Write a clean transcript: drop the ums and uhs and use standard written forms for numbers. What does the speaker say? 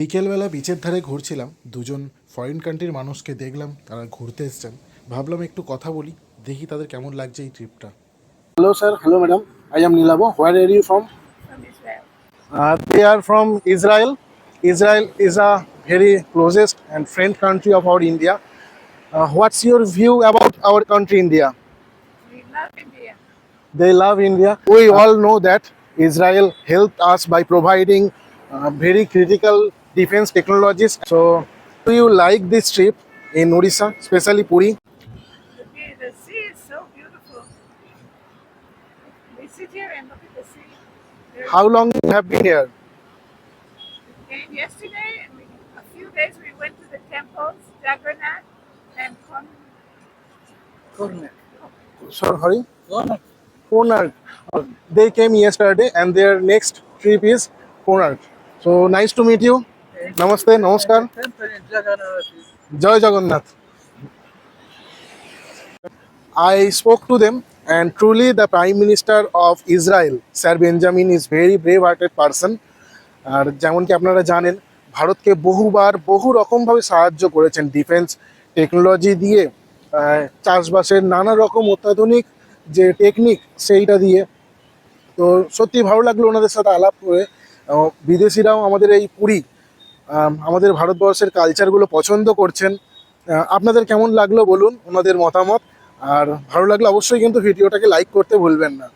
বিকেলবেলা বিচের ধারে ঘুরছিলাম, দুজন ফরেন কান্ট্রির মানুষকে দেখলাম, তারা ঘুরতে এসেছেন। ভাবলাম একটু কথা বলি, দেখি তাদের কেমন লাগছে এই ট্রিপটা। Hello, sir. Hello, madam. I am Nilabo. Where are you from? From Israel. They are from Israel. Israel is a very closest and friend country of our India. What's your view about our country, India? We love India. They love India. We all know that Israel helped us by providing very critical defense technologies. So, do you like this trip in Odisha, especially Puri? The sea is so beautiful. We sit here and look at the sea. How long you have been here? We came yesterday, and a few days we went to the temples, Jagannath and Sorry? Konark. They came yesterday and their next trip is Konark. So nice to meet you. Namaste, namaskar. Jai Jagannath. I spoke to them and truly the Prime Minister of Israel, Sir Benjamin, is very brave-hearted person. আর যেমন কি আপনারা জানেন, ভারতকে বহুবার বহু রকমভাবে সাহায্য করেছেন ডিফেন্স টেকনোলজি দিয়ে, চাষবাসের নানা রকম অত্যাধুনিক যে টেকনিক সেইটা দিয়ে। তো সত্যি ভালো লাগলো ওনাদের সাথে আলাপ করে। বিদেশিরাও আমাদের এই পুরী, আমাদের ভারতবর্ষের কালচারগুলো পছন্দ করছেন। আপনাদের কেমন লাগলো বলুন ওনাদের মতামত, আর ভালো লাগলে অবশ্যই কিন্তু ভিডিওটাকে লাইক করতে ভুলবেন না।